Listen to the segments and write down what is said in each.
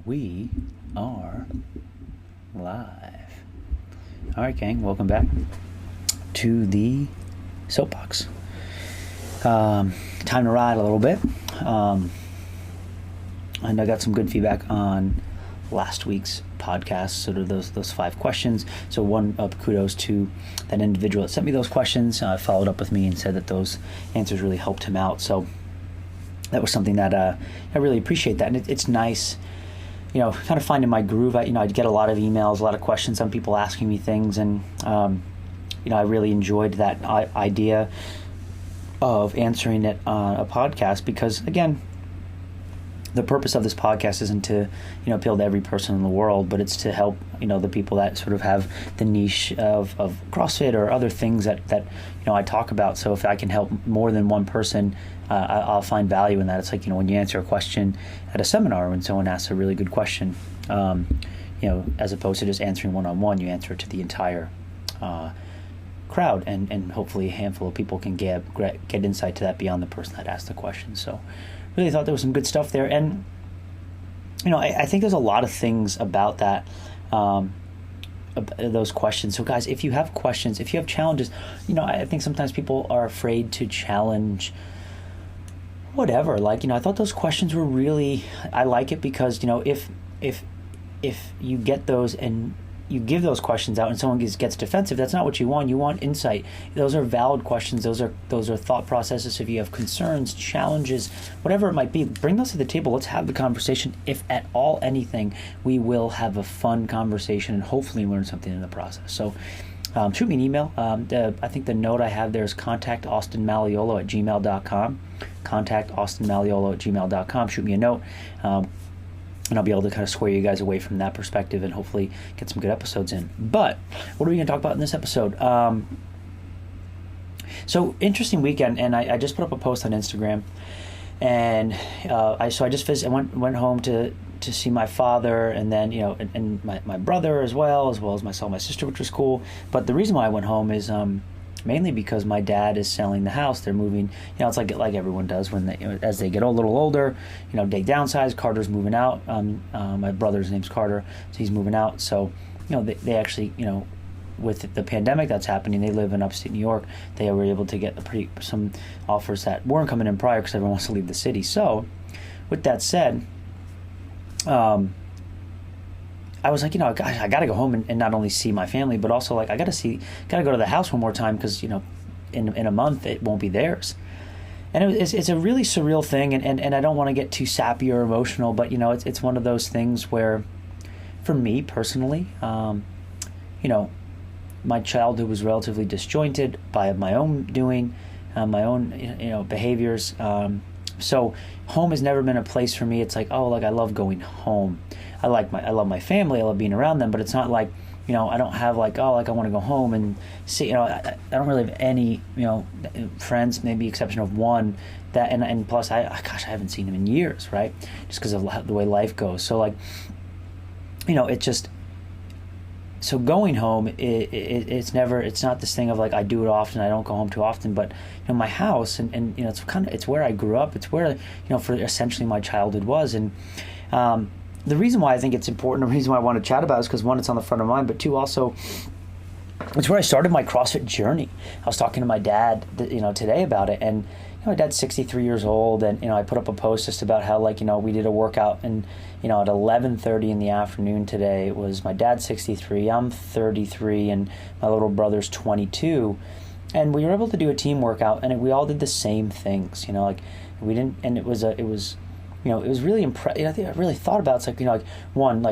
And we are live. All right, gang, welcome back to the soapbox. Time to ride a little bit. And I got some good feedback on last week's podcast, sort of those 5 questions. So one kudos to that individual that sent me those questions, followed up with me and said that those answers really helped him out. So that was something that I really appreciate that. And it's nice, kind of finding my groove. I'd get a lot of emails, a lot of questions, some people asking me things. And, I really enjoyed that idea of answering it on a podcast because, again, the purpose of this podcast isn't to, appeal to every person in the world, but it's to help, the people that sort of have the niche of CrossFit or other things that I talk about. So if I can help more than one person, I'll find value in that. It's like, when you answer a question at a seminar, when someone asks a really good question, as opposed to just answering one-on-one, you answer it to the entire crowd, and hopefully a handful of people can get insight to that beyond the person that asked the question. So really thought there was some good stuff there. And, I think there's a lot of things about that, those questions. So guys, if you have questions, if you have challenges, I think sometimes people are afraid to challenge whatever. Like, I thought those questions were really, I like it because, if you get those and you give those questions out and someone gets defensive, that's not what you want. You want insight. Those are valid questions. Those are thought processes. If you have concerns, challenges, whatever it might be, bring those to the table. Let's have the conversation. If at all anything, we will have a fun conversation and hopefully learn something in the process. So shoot me an email. I think the note I have there is contactaustinmaliolo@gmail.com. Contactaustinmaliolo@gmail.com. Shoot me a note. And I'll be able to kind of square you guys away from that perspective and hopefully get some good episodes in. But what are we going to talk about in this episode? So interesting weekend, and I just put up a post on Instagram, and I just visited. I went home to see my father, and then and my brother as well as my sister, which was cool. But the reason why I went home is mainly because my dad is selling the house. They're moving. It's like everyone does when as they get a little older. They downsize. Carter's moving out. My brother's name's Carter, so he's moving out. So they actually with the pandemic that's happening, they live in upstate New York. They were able to get some offers that weren't coming in prior because everyone wants to leave the city. So with that said, I was like, gosh, I got to go home and not only see my family, but also I got to go to the house one more time because, in a month it won't be theirs. And it's a really surreal thing. And I don't want to get too sappy or emotional, but, it's one of those things where, for me personally, my childhood was relatively disjointed by my own doing, my own, behaviors. So home has never been a place for me. It's like, I love going home. I love my family. I love being around them, but it's not like, I don't have I want to go home and see, I don't really have any, friends, maybe exception of one that, and plus I haven't seen him in years, right? Just because of the way life goes. So so going home, it's not this thing of I do it often, I don't go home too often, but my house and it's where I grew up. It's where for essentially my childhood was. And the reason why I think it's important, the reason why I want to chat about it is because, one, it's on the front of mind, but two, also it's where I started my CrossFit journey. I was talking to my dad today about it, and my dad's 63 years old, and I put up a post just about how we did a workout, and at 11:30 in the afternoon today. It was my dad's 63, I'm 33, and my little brother's 22, and we were able to do a team workout, and we all did the same things. We didn't, and it was really impressive. I think I really thought about it's one,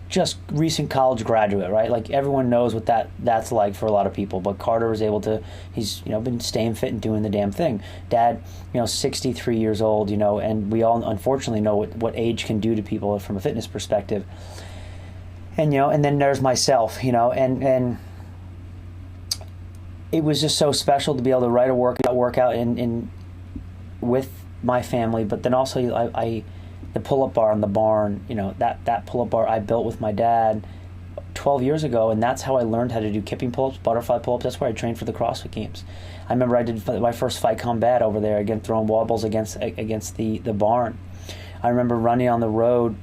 just recent college graduate, right? Everyone knows what that's like for a lot of people. But Carter was able to, he's, been staying fit and doing the damn thing. Dad, 63 years old, and we all unfortunately know what age can do to people from a fitness perspective. And, and then there's myself, and it was just so special to be able to write a workout in with my family. But then also the pull-up bar in the barn, that pull-up bar I built with my dad 12 years ago, and that's how I learned how to do kipping pull-ups, butterfly pull-ups. That's where I trained for the CrossFit Games. I remember I did my first fight combat over there, again throwing wobbles against the barn. I remember running on the road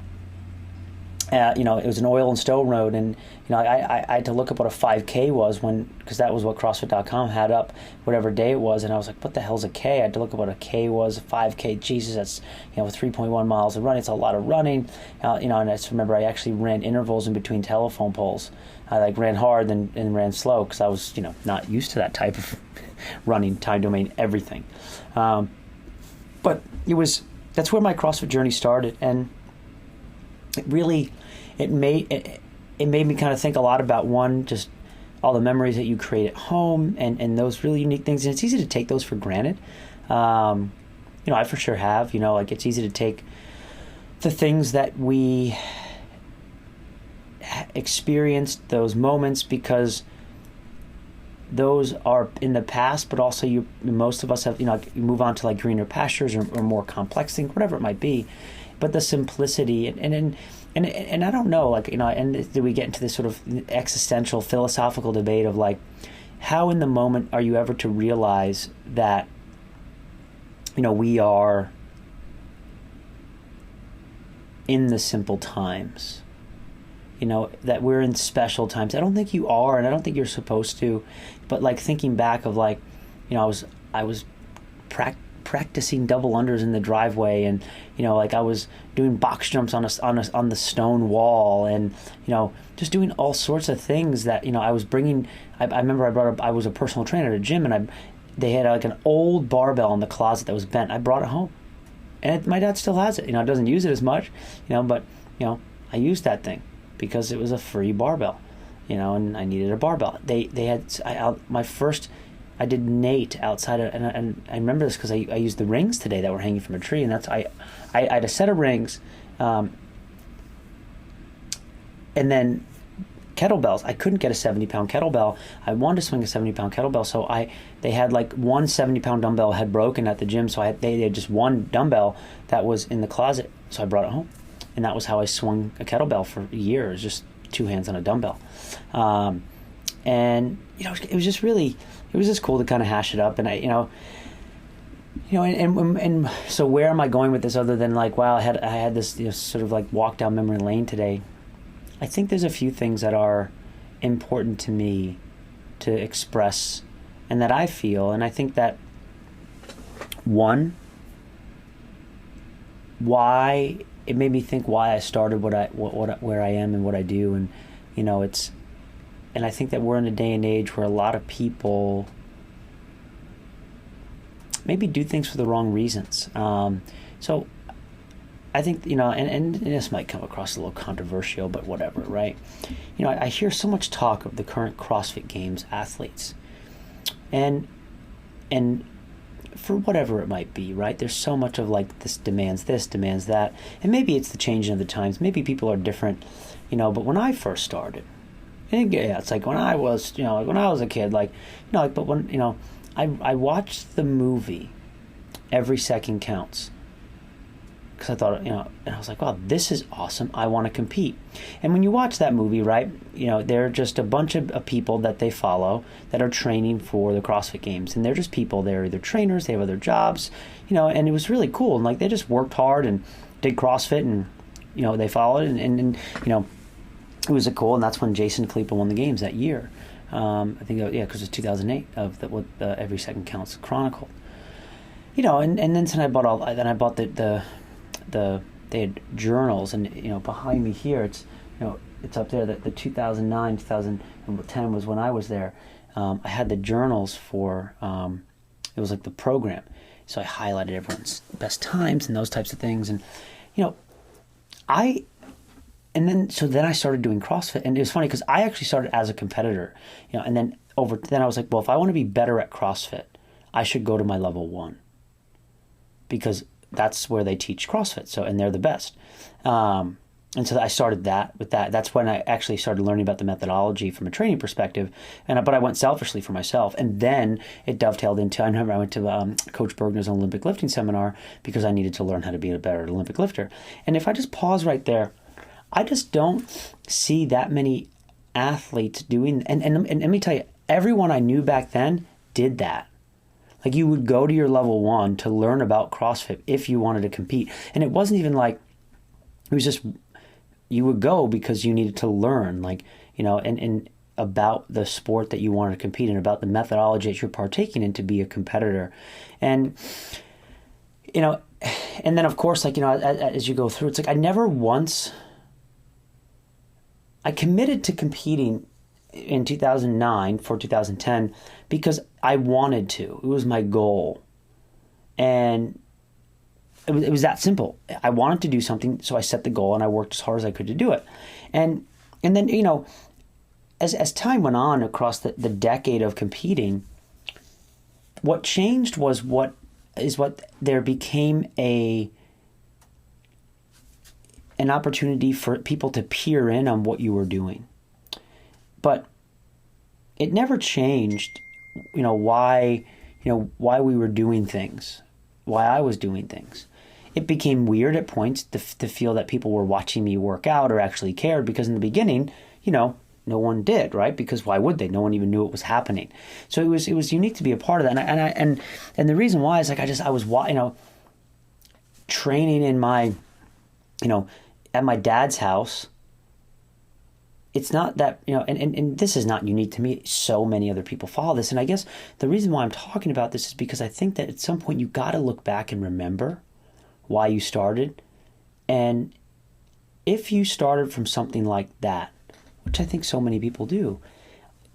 it was an oil and stone road, and I had to look up what a 5K was because that was what CrossFit.com had up, whatever day it was, and I was like, what the hell's a K? I had to look up what a K was. 5K, Jesus, that's 3.1 miles of running. It's a lot of running, and I just remember I actually ran intervals in between telephone poles. I ran hard and ran slow because I was not used to that type of running, time domain, everything. But that's where my CrossFit journey started, and it made me kind of think a lot about, one, just all the memories that you create at home and those really unique things. And it's easy to take those for granted. I for sure have, it's easy to take the things that we experienced, those moments, because those are in the past, but also most of us have, you move on to like greener pastures or more complex things, whatever it might be. But the simplicity and I don't know, and do we get into this sort of existential philosophical debate of like, how in the moment are you ever to realize that, we are in the simple times, that we're in special times. I don't think you are, and I don't think you're supposed to, but like thinking back of like, I was practicing double unders in the driveway, and I was doing box jumps on the stone wall, and just doing all sorts of things that I was bringing. I remember I was a personal trainer at a gym, and they had like an old barbell in the closet that was bent. I brought it home, and my dad still has it. Doesn't use it as much, but I used that thing because it was a free barbell, and I needed a barbell. They had my first. I did Nate outside of, and I remember this because I used the rings today that were hanging from a tree, and that's I had a set of rings, and then kettlebells. I couldn't get a 70-pound kettlebell. I wanted to swing a 70-pound kettlebell, so they had like one 70-pound dumbbell had broken at the gym, so they had just one dumbbell that was in the closet, so I brought it home, and that was how I swung a kettlebell for years, just two hands on a dumbbell, and it was just really. It was just cool to kind of hash it up, and and so where am I going with this other than like, wow, I had this sort of like walk down memory lane today. I think there's a few things that are important to me to express, and that I feel, and I think that one, why it made me think why I started where I am and what I do, and and I think that we're in a day and age where a lot of people maybe do things for the wrong reasons. So I think, and this might come across a little controversial, but whatever, right? I hear so much talk of the current CrossFit Games athletes. And for whatever it might be, right? There's so much of like this, demands that. And maybe it's the changing of the times. Maybe people are different, but when I first started, and yeah, it's like when I was, when I was a kid, but when, I watched the movie Every Second Counts, because I thought, and I was like, wow, this is awesome. I want to compete. And when you watch that movie, right, they're just a bunch of people that they follow that are training for the CrossFit Games, and they're just people. They're either trainers, they have other jobs, and it was really cool. And like they just worked hard and did CrossFit, and they followed, and it was cool, and that's when Jason Khalipa won the games that year. I think, because it was 2008 of what Every Second Counts chronicled. And then I bought they had journals, and behind me here it's it's up there that the 2009 2010 was when I was there. I had the journals for it was like the program, so I highlighted everyone's best times and those types of things, and then I started doing CrossFit, and it was funny because I actually started as a competitor, and then I was like, well, if I want to be better at CrossFit, I should go to my level 1, because that's where they teach CrossFit, and they're the best. And so I started with that. That's when I actually started learning about the methodology from a training perspective, but I went selfishly for myself, and then it dovetailed into. I remember I went to Coach Bergner's Olympic lifting seminar because I needed to learn how to be a better Olympic lifter. And if I just pause right there, I just don't see that many athletes doing, and let me tell you, everyone I knew back then did that. Like, you would go to your level 1 to learn about CrossFit if you wanted to compete. And it wasn't even like, it was just, you would go because you needed to learn, like, and about the sport that you wanted to compete in, about the methodology that you're partaking in to be a competitor. And, and then of course, like, as you go through, it's like, I committed to competing in 2009 for 2010 because I wanted to. It was my goal. And it was that simple. I wanted to do something, so I set the goal and I worked as hard as I could to do it. And then, as time went on across the decade of competing, what changed was there became an opportunity for people to peer in on what you were doing. But it never changed, why we were doing things, why I was doing things. It became weird at points to feel that people were watching me work out or actually cared, because in the beginning, no one did, right? Because why would they? No one even knew it was happening. So it was unique to be a part of that. And the reason why is like I was training in my, at my dad's house. It's not that, and this is not unique to me. So many other people follow this. And I guess the reason why I'm talking about this is because I think that at some point you got to look back and remember why you started. And if you started from something like that, which I think so many people do,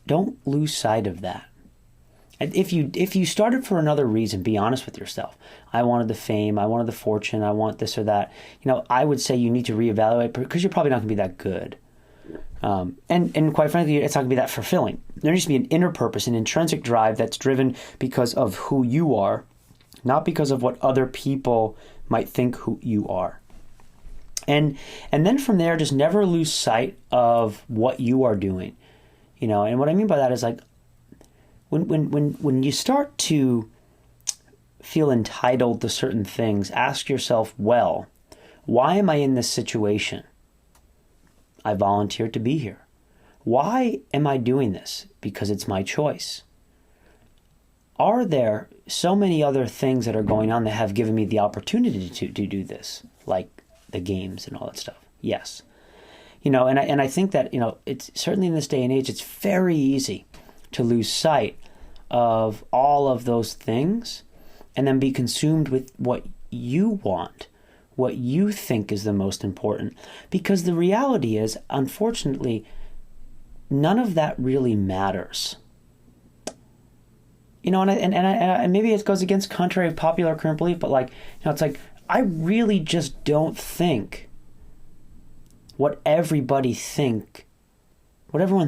don't lose sight of that. And if you started for another reason, be honest with yourself. I wanted the fame, I wanted the fortune, I want this or that. I would say you need to reevaluate, because you're probably not going to be that good. And quite frankly, it's not going to be that fulfilling. There needs to be an inner purpose, an intrinsic drive that's driven because of who you are, not because of what other people might think who you are. And then from there, just never lose sight of what you are doing. And what I mean by that is, like, when you start to feel entitled to certain things, ask yourself, well, why am I in this situation? I volunteered to be here. Why am I doing this? Because it's my choice. Are there so many other things that are going on that have given me the opportunity to do this, like the games and all that stuff? Yes. And I think that, it's certainly in this day and age, it's very easy to lose sight of all of those things and then be consumed with what you want, what you think is the most important. Because the reality is, unfortunately, none of that really matters. And maybe it goes against contrary of popular current belief, but it's like, I really just don't think what everyone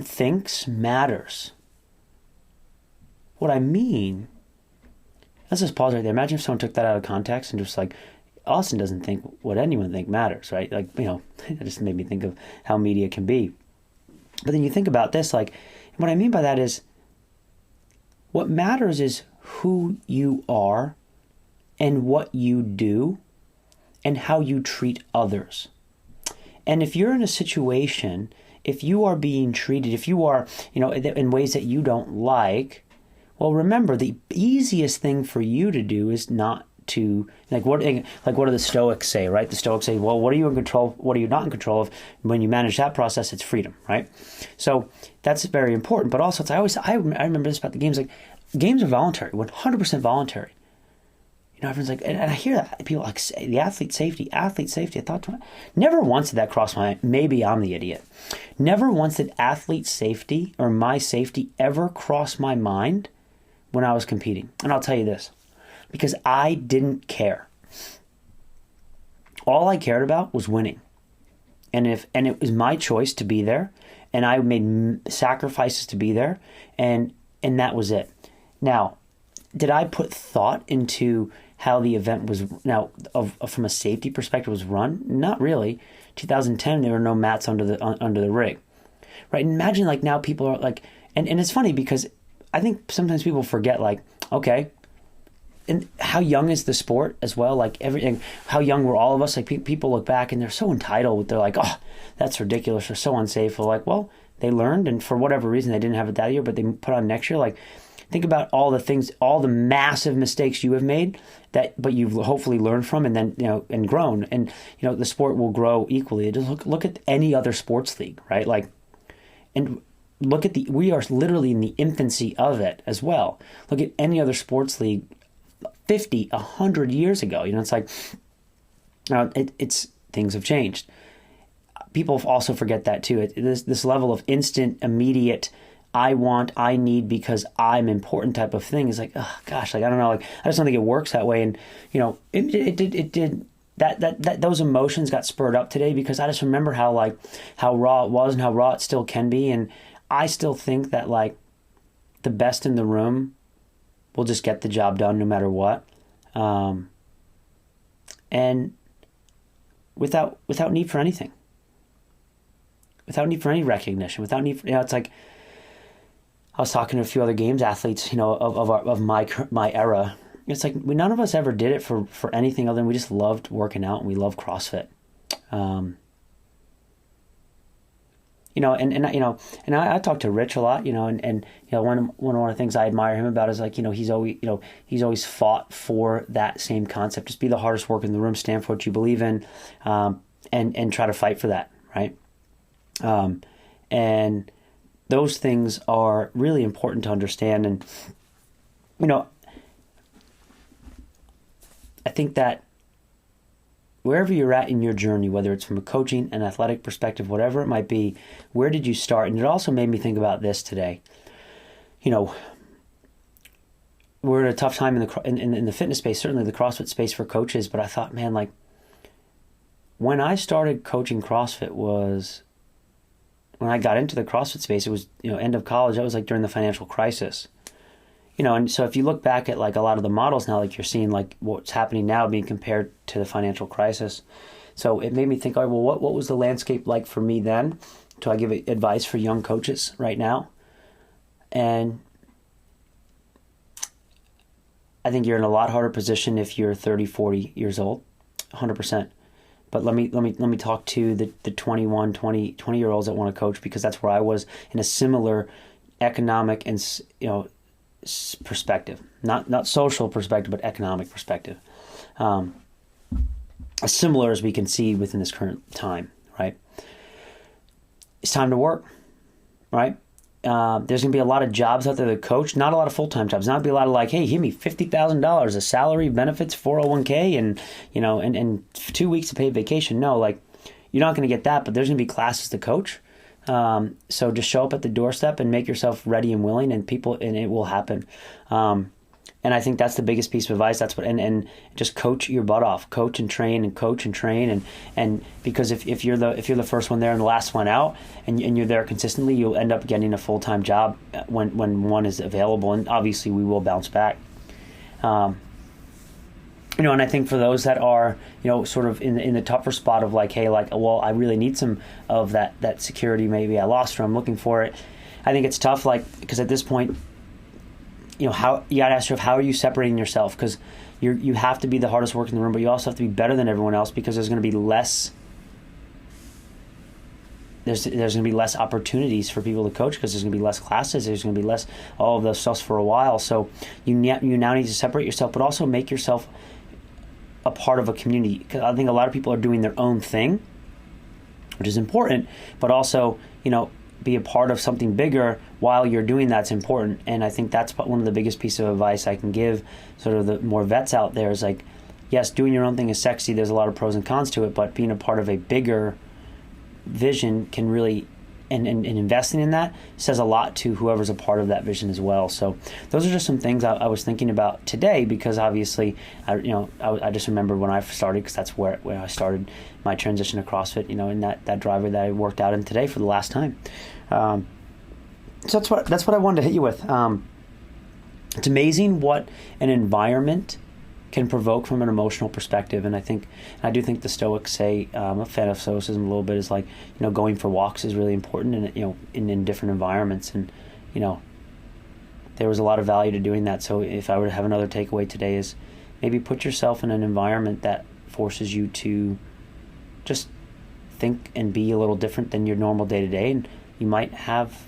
thinks matters. What I mean, let's just pause right there. Imagine if someone took that out of context and just like, Austin doesn't think what anyone thinks matters, right? Like, it just made me think of how media can be. But then you think about this, like, what I mean by that is, what matters is who you are and what you do and how you treat others. And if you're in a situation, if you are being treated, if you are, in ways that you don't like, well, remember, the easiest thing for you to do is not to, what do the Stoics say, right? The Stoics say, well, what are you in control? What are you not in control of? When you manage that process, it's freedom, right? So that's very important. But also, I remember this about the games. Like, games are voluntary, 100% voluntary. Everyone's like, and I hear that people like say the athlete safety. I thought, never once did that cross my mind. Maybe I'm the idiot. Never once did athlete safety or my safety ever cross my mind when I was competing. And I'll tell you this, because I didn't care. All I cared about was winning. And it was my choice to be there, and I made sacrifices to be there, and that was it. Now, did I put thought into how the event was, from a safety perspective, was run? Not really. 2010, there were no mats under the rig, right? And imagine, like, now people are like, and it's funny because I think sometimes people forget, like, okay, and how young is the sport as well? Like, everything, how young were all of us? Like, people look back and they're so entitled. They're like, oh, that's ridiculous, or so unsafe. Or like, well, they learned, and for whatever reason, they didn't have it that year, but they put on next year. Like, think about all the things, all the massive mistakes you have made but you've hopefully learned from, and then, and grown, and, the sport will grow equally. Just look at any other sports league, right? Like, and look at we are literally in the infancy of it as well. Look at any other sports league 50, 100 years ago. It's like, it's things have changed. People also forget that too. This level of instant, immediate, I need because I'm important type of thing is like, oh gosh, like I don't know, like I just don't think it works that way. And it did that those emotions got spurred up today because I just remember how raw it was and how raw it still can be. And I still think that like the best in the room will just get the job done no matter what, and without need for anything. Without need for any recognition, without need for, it's like, I was talking to a few other games athletes, of my era. It's like none of us ever did it for anything other than we just loved working out and we love CrossFit. And I talk to Rich a lot, and one of the things I admire him about is like, he's always fought for that same concept. Just be the hardest worker in the room, stand for what you believe in, and try to fight for that, right? And those things are really important to understand. And, I think that wherever you're at in your journey, whether it's from a coaching, an athletic perspective, whatever it might be, where did you start? And it also made me think about this today. We're at a tough time in the fitness space, certainly the CrossFit space for coaches. But I thought, man, like when I started coaching CrossFit was when I got into the CrossFit space, it was, end of college. That was like during the financial crisis, and so if you look back at like a lot of the models now, like you're seeing like what's happening now being compared to the financial crisis. So it made me think, all right, well, what was the landscape like for me then? Do I give advice for young coaches right now? And I think you're in a lot harder position if you're 30, 40 years old, 100%. But let me talk to the 21, 20-year-olds that want to coach, because that's where I was in a similar economic and perspective, not social perspective, but economic perspective, as similar as we can see within this current time. Right? It's time to work. Right? There's going to be a lot of jobs out there to coach, not a lot of full-time jobs. Not be a lot of like, hey, give me $50,000 a salary, benefits, 401k, and and 2 weeks of paid vacation. No, like you're not going to get that, but there's going to be classes to coach. So just show up at the doorstep and make yourself ready and willing, and it will happen. And I think that's the biggest piece of advice. That's what, and just coach your butt off, coach and train, and because if you're the first one there and the last one out, and you're there consistently, you'll end up getting a full-time job when one is available, and obviously we will bounce back. And I think for those that are, sort of in the tougher spot of like, hey, like, well, I really need some of that security. Maybe I lost or I'm looking for it. I think it's tough, like, because at this point, how you gotta ask yourself, how are you separating yourself? Because you have to be the hardest worker in the room, but you also have to be better than everyone else, because there's going to be less. There's going to be less opportunities for people to coach, because there's going to be less classes. There's going to be less all of those stuff for a while. So you now need to separate yourself, but also make yourself a part of a community. Because I think a lot of people are doing their own thing, which is important, but also be a part of something bigger while you're doing that's important. And I think that's one of the biggest pieces of advice I can give sort of the more vets out there is like, yes, doing your own thing is sexy. There's a lot of pros and cons to it, but being a part of a bigger vision can really, and investing in that says a lot to whoever's a part of that vision as well. So those are just some things I was thinking about today, because obviously, I just remembered when I started, because that's where I started my transition to CrossFit, in that driver that I worked out in today for the last time. So that's what I wanted to hit you with. It's amazing what an environment can provoke from an emotional perspective. And I do think the Stoics say, I'm a fan of Stoicism a little bit, is like, going for walks is really important, and in different environments, and there was a lot of value to doing that. So if I were to have another takeaway today, is maybe put yourself in an environment that forces you to just think and be a little different than your normal day to day, and you might have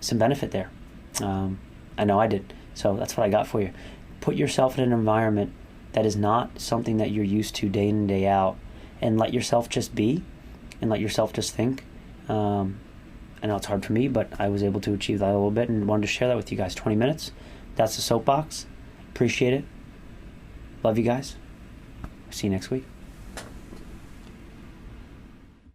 some benefit there. I know I did. So that's what I got for you. Put yourself in an environment that is not something that you're used to day in and day out, and let yourself just be, and let yourself just think. I know it's hard for me, but I was able to achieve that a little bit and wanted to share that with you guys. 20 minutes. That's the soapbox. Appreciate it. Love you guys. See you next week.